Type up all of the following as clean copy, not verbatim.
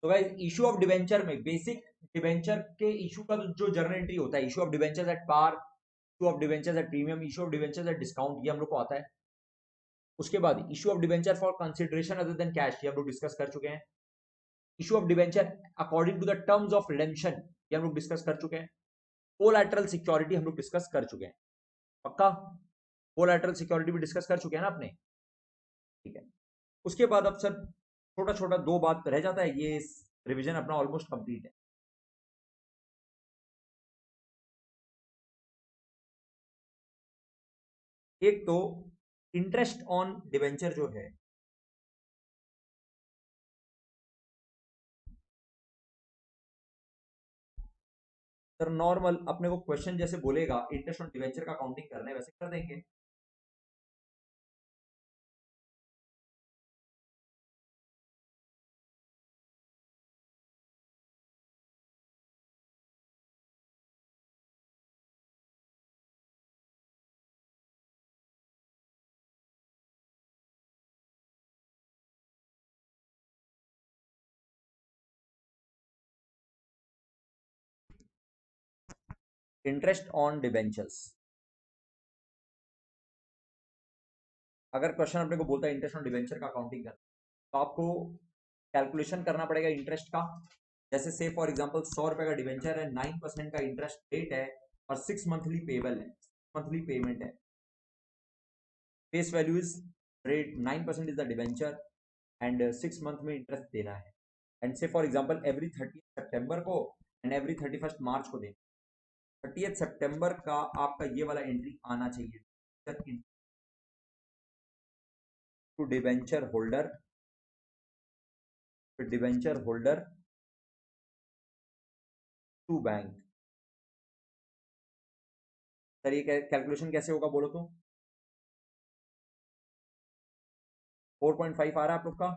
तो guys issue of debenture में basic debenture के इशू का जो जर्नल एंट्री होता है, issue of debentures at par, issue of debentures at premium, issue of debentures at discount, ये हम लोग को आता है। उसके बाद issue of debenture for consideration other than cash, ये हम लोग डिस्कस कर चुके हैं। Issue of debenture according to the terms of redemption, ये हम लोग डिस्कस कर चुके हैं। कोलैटरल सिक्योरिटी हम लोग डिस्कस कर चुके हैं, पक्का। कोलैटरल सिक्योरिटी भी डिस्कस कर चुके हैं ना आपने, ठीक है। उसके बाद अब सर छोटा छोटा दो बात रह जाता है, ये रिवीजन अपना ऑलमोस्ट कंप्लीट है। एक तो इंटरेस्ट ऑन डिवेंचर जो है, सर नॉर्मल अपने को क्वेश्चन जैसे बोलेगा इंटरेस्ट ऑन डिवेंचर का काउंटिंग करना है, वैसे कर देंगे। इंटरेस्ट ऑन डिवेंचर्स, अगर क्वेश्चन अपने को बोलता है इंटरेस्ट ऑन डिवेंचर का काउंटिंग करना, तो आपको कैलकुलेशन करना पड़ेगा इंटरेस्ट का। जैसे से फॉर एग्जांपल 100 रुपए का डिवेंचर है, 9% का इंटरेस्ट रेट है और 6 मंथली पेबल है, मंथली पेमेंट है। Face value is rate, 9% is the debenture and 6 month में इंटरेस्ट देना है। एंड से फॉर एग्जांपल एवरी 30 सितंबर को एंड एवरी 31 मार्च को देना। 30 सितंबर का आपका ये वाला एंट्री आना चाहिए to debenture holder, debenture holder to bank. Sir ये कैलकुलेशन कैसे होगा बोलो तो? 4.5 आ रहा है आप लोग का।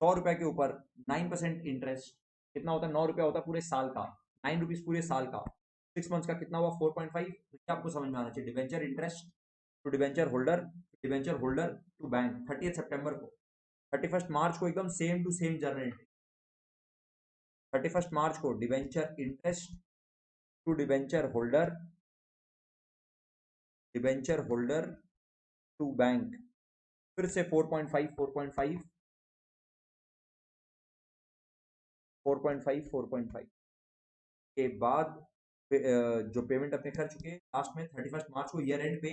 100 रुपए के ऊपर 9% इंटरेस्ट कितना होता है? 9 रुपया होता है पूरे साल का, 9 रुपीज पूरे साल का। 6 मंथ्स का कितना हुआ? 4.5। तो आपको समझ में आना चाहिए debenture interest to debenture holder, debenture holder to bank 30 सितंबर को। 31 मार्च को एकदम सेम टू सेम जर्नल। 31 मार्च को debenture interest to debenture holder, debenture holder to bank, फिर से 4.5 4.5 4.5 4.5 के बाद जो पेमेंट अपने कर चुके हैं लास्ट में 31 मार्च को ईयर एंड पे,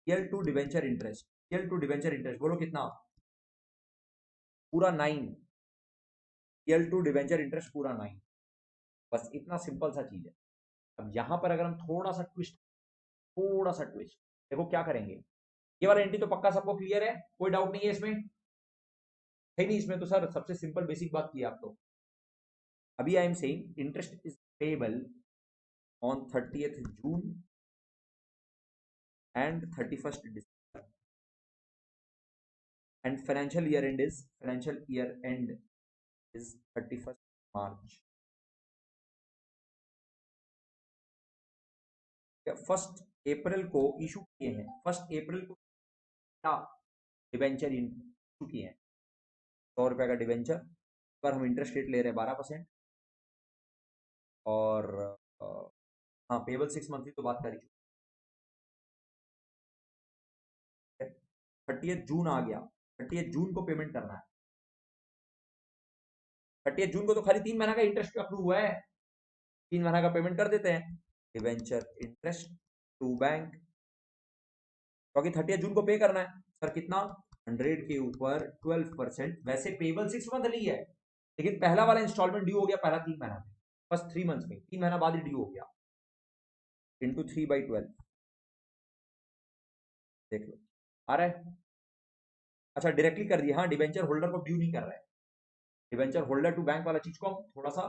year to debenture interest, year to debenture interest बोलो कितना? पूरा 9। ईयर टू डिवेंचर इंटरेस्ट पूरा 9। बस इतना सिंपल सा चीज है। अब यहां पर अगर हम थोड़ा सा ट्विस्ट देखो क्या करेंगे। ये वाला एंट्री तो पक्का सबको क्लियर है, कोई डाउट नहीं है इसमें? है नहीं इसमें तो सर सबसे सिंपल बेसिक बात की आप तो। अभी I am saying interest is payable on 30th June and 31st December, and financial year end is 31st March। 1 अप्रैल को इशू किए हैं, 1 अप्रैल को क्या डिवेंचर इशू किए हैं? 100 रुपए का डिवेंचर पर हम इंटरेस्ट रेट ले रहे हैं 12%। और हाँ पेबल 6 मंथली तो बात करी। 30th June आ गया, 30th June को पेमेंट करना है। 30th June को तो खाली 3 महीना का इंटरेस्ट अप्रूव हुआ है, 3 महीना का पेमेंट कर देते हैं। डिवेंचर इंटरेस्ट टू बैंक, क्योंकि 30th June को पे करना है सर कितना? 100 के ऊपर 12%। वैसे पेबल 6 मंथली है, लेकिन पहला वाला इंस्टॉलमेंट ड्यू हो गया पहला 3 महीना में, बस 3 मंथ्स में, 3 महीना बाद ही ड्यू हो गया। इंटू 3/12 देख लो आ रहा है। अच्छा डायरेक्टली कर दिया, हाँ डिवेंचर होल्डर को ड्यू नहीं कर रहा है। डिवेंचर होल्डर टू बैंक वाला चीज को हम थोड़ा सा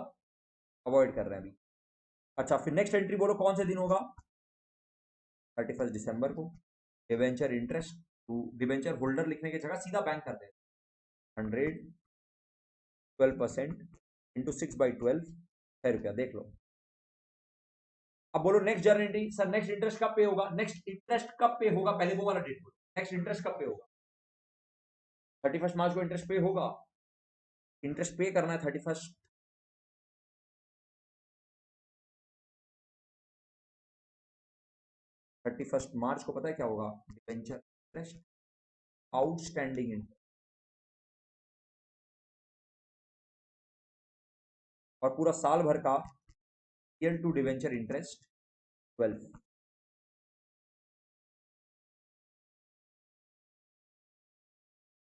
अवॉइड कर रहे हैं अभी। अच्छा फिर नेक्स्ट एंट्री बोलो कौन से दिन होगा? 31 दिसंबर को debenture interest to debenture holder लिखने की जगह सीधा बैंक कर दें। 100 12% इंटू 6/12 6 रुपया देख लो। अब बोलो next journal entry. Sir next interest कब पे होगा? नेक्स्ट इंटरेस्ट कब पे होगा पहले वो वाला डेट बोलो, नेक्स्ट इंटरेस्ट कब पे होगा? 31 मार्च को इंटरेस्ट पे होगा, इंटरेस्ट पे करना है 31 मार्च को। पता है क्या होगा? डिबेंचर इंटरेस्ट आउटस्टैंडिंग इंटरेस्ट और पूरा साल भर का ईयर टू डिबेंचर इंटरेस्ट 12।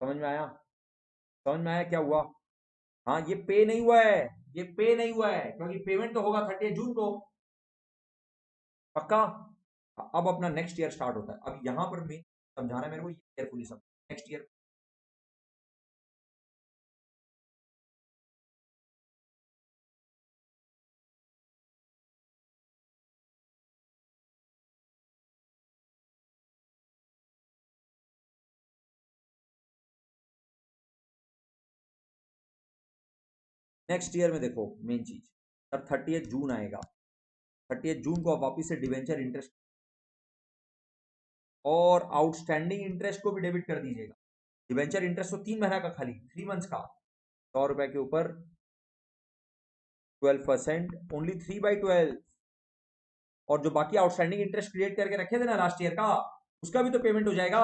समझ में आया? समझ में आया क्या हुआ? हाँ, ये पे नहीं हुआ है, ये पे नहीं हुआ है क्योंकि पेमेंट तो होगा 30 जून को, पक्का। अब अपना नेक्स्ट ईयर स्टार्ट होता है। अब यहां पर मैं समझाना है मेरे को, केयरफुली समझ। नेक्स्ट ईयर नेक्स्ट ईयर में देखो मेन चीज, जब 30 जून आएगा, 30 जून को आप वापिस से डिवेंचर इंटरेस्ट और आउटस्टैंडिंग इंटरेस्ट को भी डेबिट कर दीजिएगा। डिवेंचर इंटरेस्ट तो 3 महीना का, खाली 3 मंथ्स का, 100 रुपए के ऊपर 12%, ओनली 3/12। और जो बाकी आउटस्टैंडिंग इंटरेस्ट क्रिएट करके रखे थे ना लास्ट ईयर का, उसका भी तो पेमेंट हो जाएगा।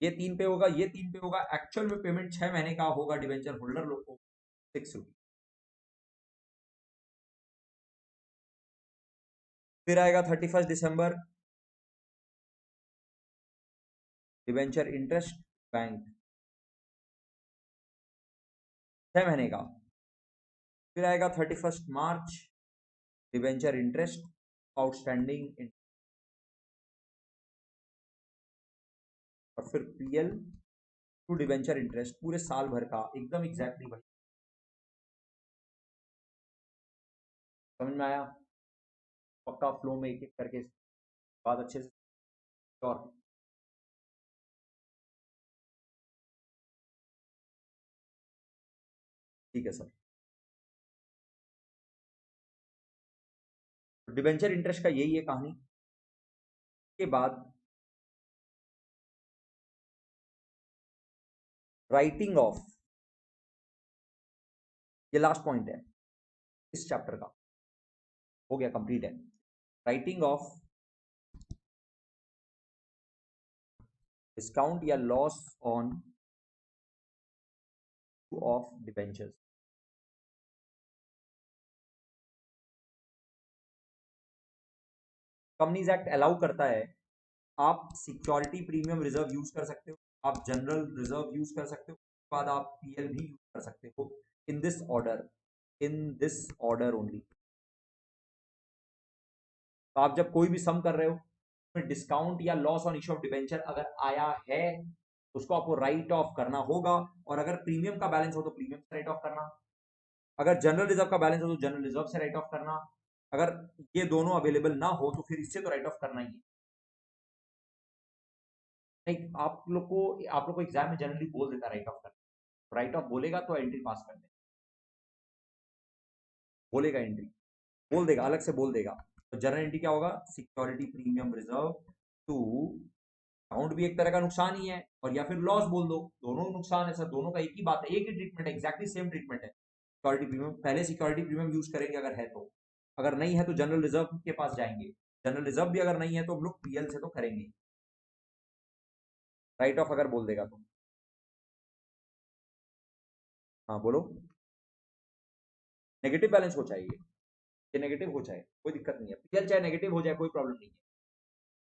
ये 3 पे होगा, ये 3 पे होगा। एक्चुअल में पेमेंट 6 महीने का होगा डिवेंचर होल्डर लोग को, 6 रुपीज। फिर आएगा 31 दिसंबर, डिवेंचर इंटरेस्ट बैंक 6 महीने का। फिर आएगा 31 मार्च, डिवेंचर इंटरेस्ट आउटस्टैंडिंग, और फिर पीएल टू डिवेंचर इंटरेस्ट पूरे साल भर का, एकदम एग्जैक्टली भाई। समझ में आया? पक्का फ्लो में एक एक करके बात अच्छे से। और ठीक है सर। डिवेंचर इंटरेस्ट का यही है कहानी। के बाद राइटिंग ऑफ, ये लास्ट पॉइंट है इस चैप्टर का, हो गया कंप्लीट है। राइटिंग ऑफ डिस्काउंट या loss on off debentures. Companies act allow करता है, आप सिक्योरिटी प्रीमियम रिजर्व यूज कर सकते हो, आप जनरल रिजर्व यूज कर सकते हो, उसके बाद आप पीएल भी यूज कर सकते हो, in this order, in this order only. तो आप जब कोई भी सम कर रहे हो, डिस्काउंट या loss on issue of debenture अगर आया है, उसको आपको राइट ऑफ करना होगा। और अगर प्रीमियम का बैलेंस हो तो प्रीमियम से राइट ऑफ करना, अगर जनरल रिजर्व का बैलेंस हो तो जनरल रिजर्व से राइट ऑफ करना, अगर ये दोनों अवेलेबल ना हो तो फिर इससे तो राइट ऑफ करना ही है। नहीं, आप लोग को एग्जाम में जनरली बोल देता राइट ऑफ करना, राइट ऑफ बोलेगा तो एंट्री पास कर दे, बोलेगा एंट्री, बोल देगा, अलग से बोल देगा। तो जनरल एंट्री क्या होगा? Security premium reserve to, account भी एक तरह का नुकसान ही है, और या फिर लॉस बोल दो, दोनों नुकसान है सर, दोनों का एक ही बात है, एक ही ट्रीटमेंट है, एक्जैक्टली सेम ट्रीटमेंट है। सिक्योरिटी प्रीमियम, पहले सिक्योरिटी प्रीमियम यूज करेंगे अगर है तो, अगर नहीं है तो जनरल रिजर्व के पास जाएंगे, जनरल रिजर्व भी अगर नहीं है तो हम लोग पीएल से तो करेंगे, राइट ऑफ अगर बोल देगा तो। हाँ बोलो। नेगेटिव बैलेंस हो चाहिए, ये नेगेटिव हो जाए कोई दिक्कत नहीं है, पीएल चाहे नेगेटिव हो जाए कोई प्रॉब्लम नहीं है।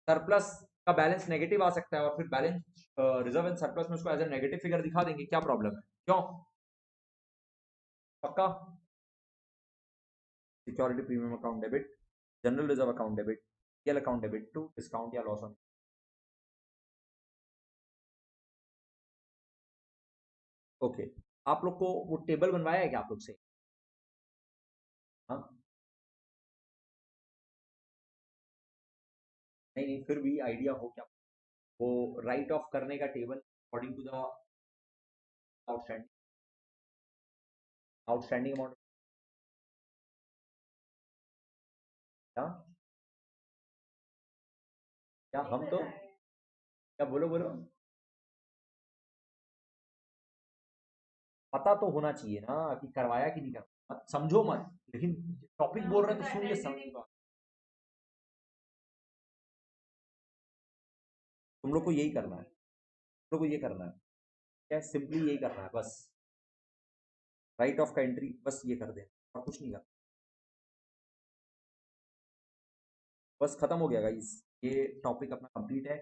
सरप्लस का बैलेंस नेगेटिव आ सकता है और फिर बैलेंस रिजर्व एंड सरप्लस में उसको एज ए नेगेटिव फिगर दिखा देंगे, क्या प्रॉब्लम है? क्यों? पक्का। Security premium account debit, general reserve account debit, PL account debit to discount या लॉस ऑन। ओके, आप लोग को वो टेबल बनवाया है क्या आप लोग से? हाँ, नहीं नहीं, फिर भी आइडिया हो क्या, वो राइट ऑफ करने का table according to the outstanding, outstanding amount. क्या? क्या हम तो, क्या बोलो बोलो। पता तो होना चाहिए ना कि करवाया कि नहीं करवाया, मत समझो मत, लेकिन टॉपिक बोल रहे हैं तो सुन लिए समझ। तुम लोग को यही करना है, तुम लोग को ये करना है, क्या सिंपली यही करना है बस, राइट ऑफ कंट्री बस ये कर देना और कुछ नहीं करना। बस खत्म हो गया गाइस, ये टॉपिक अपना कंप्लीट है।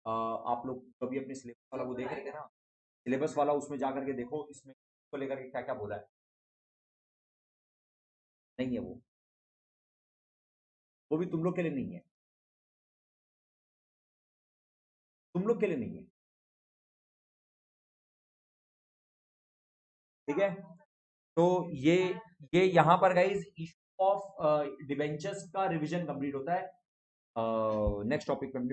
आप लोग कभी अपने सिलेबस वाला वो देख रहे थे ना, सिलेबस वाला उसमें जा करके देखो इसमें को लेकर के क्या क्या बोला है। नहीं है वो भी तुम लोग के लिए नहीं है, तुम लोग के लिए नहीं है। ठीक है, तो ये यहाँ पर गाइज इशू ऑफ डिबेंचर्स का रिवीजन कंप्लीट होता है। नेक्स्ट टॉपिक पे हम